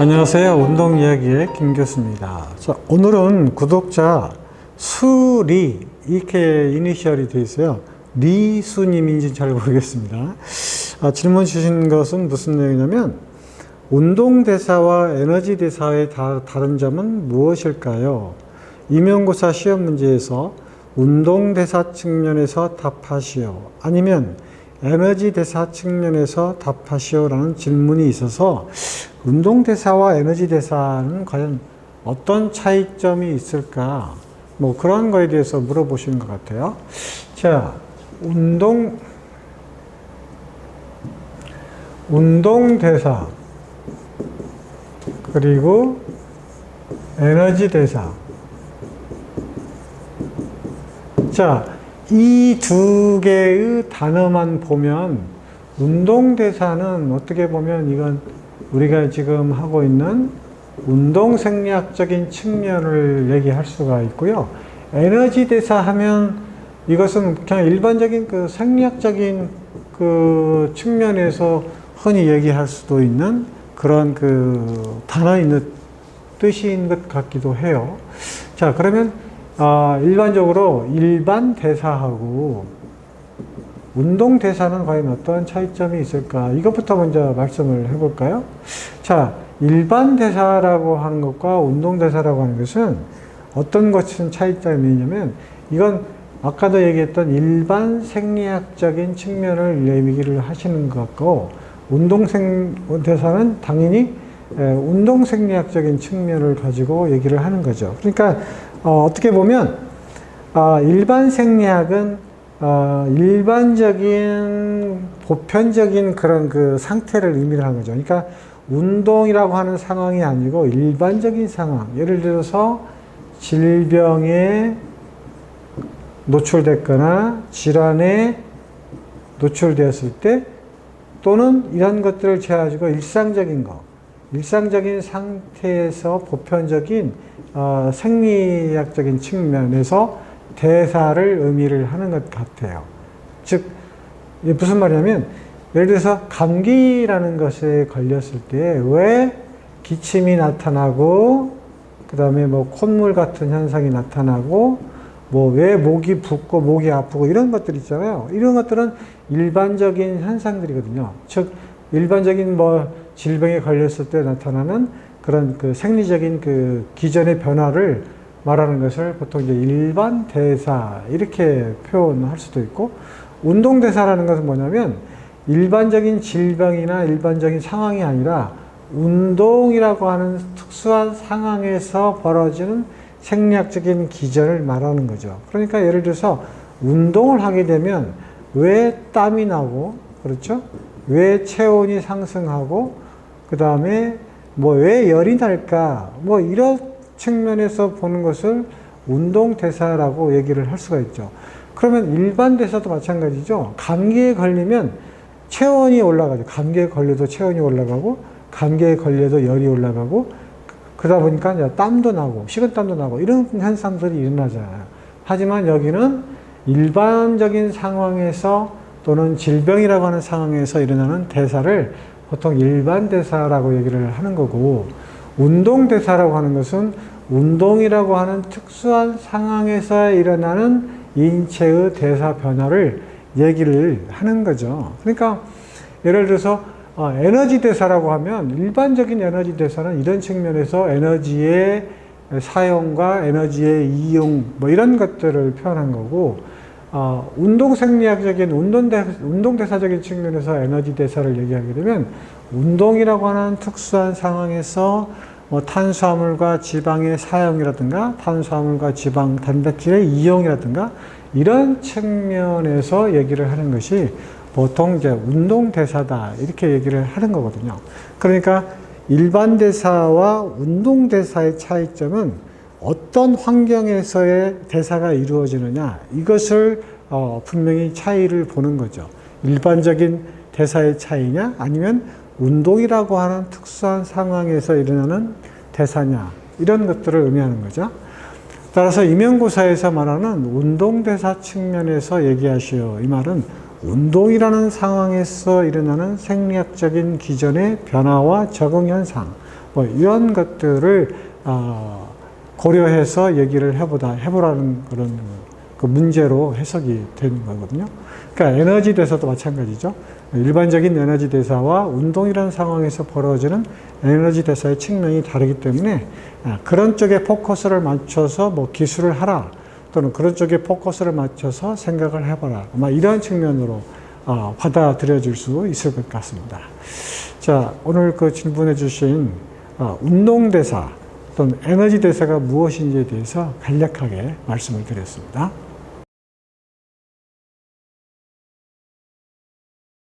안녕하세요. 운동이야기의 김 교수입니다. 자, 오늘은 구독자 수리 이렇게 이니셜이 되어 있어요. 리수님인지 잘 모르겠습니다. 질문 주신 것은 무슨 내용이냐면 운동대사와 에너지대사의 다른 점은 무엇일까요? 임용고사 시험 문제에서 운동대사 측면에서 답하시오, 아니면 에너지대사 측면에서 답하시오 라는 질문이 있어서 운동대사와 에너지대사는 과연 어떤 차이점이 있을까, 뭐 그런 거에 대해서 물어보시는 것 같아요. 자, 운동대사 그리고 에너지대사. 자, 이 두 개의 단어만 보면 운동대사는 어떻게 보면 이건 우리가 지금 하고 있는 운동생리학적인 측면을 얘기할 수가 있고요. 에너지대사 하면 이것은 그냥 일반적인 그 생리학적인 그 측면에서 흔히 얘기할 수도 있는 그런 그 단어인 뜻인 것 같기도 해요. 자, 그러면 일반적으로 일반 대사하고 운동 대사는 과연 어떤 차이점이 있을까? 이것부터 먼저 말씀을 해볼까요? 자, 일반 대사라고 하는 것과 운동 대사라고 하는 것은 어떤 것은 차이점이 있냐면, 이건 아까도 얘기했던 일반 생리학적인 측면을 얘기를 하시는 것 같고, 운동 대사는 당연히 운동 생리학적인 측면을 가지고 얘기를 하는 거죠. 그러니까 어떻게 보면 일반 생리학은 일반적인 보편적인 그런 그 상태를 의미를 하는 거죠. 그러니까 운동이라고 하는 상황이 아니고 일반적인 상황, 예를 들어서 질병에 노출됐거나 질환에 노출되었을 때, 또는 이런 것들을 제외하고 일상적인 거, 일상적인 상태에서 보편적인 생리학적인 측면에서 대사를 의미를 하는 것 같아요. 즉, 무슨 말이냐면, 예를 들어서 감기라는 것에 걸렸을 때 왜 기침이 나타나고, 그 다음에 뭐 콧물 같은 현상이 나타나고, 뭐 왜 목이 붓고 목이 아프고 이런 것들 있잖아요. 이런 것들은 일반적인 현상들이거든요. 즉, 일반적인 뭐 질병에 걸렸을 때 나타나는 그런 그 생리적인 그 기전의 변화를 말하는 것을 보통 이제 일반 대사 이렇게 표현할 수도 있고, 운동 대사라는 것은 뭐냐면 일반적인 질병이나 일반적인 상황이 아니라 운동이라고 하는 특수한 상황에서 벌어지는 생리학적인 기전을 말하는 거죠. 그러니까 예를 들어서 운동을 하게 되면 왜 땀이 나고, 그렇죠? 왜 체온이 상승하고, 그 다음에 뭐 왜 열이 날까, 뭐 이런 측면에서 보는 것을 운동 대사라고 얘기를 할 수가 있죠. 그러면 일반 대사도 마찬가지죠. 감기에 걸리면 체온이 올라가죠. 감기에 걸려도 체온이 올라가고, 감기에 걸려도 열이 올라가고, 그러다 보니까 이제 땀도 나고, 식은땀도 나고, 이런 현상들이 일어나잖아요. 하지만 여기는 일반적인 상황에서 또는 질병이라고 하는 상황에서 일어나는 대사를 보통 일반 대사라고 얘기를 하는 거고, 운동 대사라고 하는 것은 운동이라고 하는 특수한 상황에서 일어나는 인체의 대사 변화를 얘기를 하는 거죠. 그러니까 예를 들어서 에너지 대사라고 하면, 일반적인 에너지 대사는 이런 측면에서 에너지의 사용과 에너지의 이용 뭐 이런 것들을 표현한 거고, 운동생리학적인 운동대사적인 측면에서 에너지 대사를 얘기하게 되면 운동이라고 하는 특수한 상황에서 뭐 탄수화물과 지방의 사용이라든가 탄수화물과 지방, 단백질의 이용이라든가 이런 측면에서 얘기를 하는 것이 보통 이제 운동대사다 이렇게 얘기를 하는 거거든요. 그러니까 일반 대사와 운동대사의 차이점은 어떤 환경에서의 대사가 이루어지느냐, 이것을 분명히 차이를 보는 거죠. 일반적인 대사의 차이냐, 아니면 운동이라고 하는 특수한 상황에서 일어나는 대사냐, 이런 것들을 의미하는 거죠. 따라서 임용고사에서 말하는 운동대사 측면에서 얘기하시오, 이 말은 운동이라는 상황에서 일어나는 생리학적인 기전의 변화와 적응 현상, 뭐 이런 것들을 고려해서 얘기를 해보라는 그런 그 문제로 해석이 되는 거거든요. 그러니까 에너지 대사도 마찬가지죠. 일반적인 에너지 대사와 운동이라는 상황에서 벌어지는 에너지 대사의 측면이 다르기 때문에 그런 쪽에 포커스를 맞춰서 뭐 기술을 하라 또는 그런 쪽에 포커스를 맞춰서 생각을 해봐라 아마 이런 측면으로 받아들여질 수 있을 것 같습니다. 자, 오늘 그 질문해 주신 운동 대사 또는 에너지 대사가 무엇인지에 대해서 간략하게 말씀을 드렸습니다.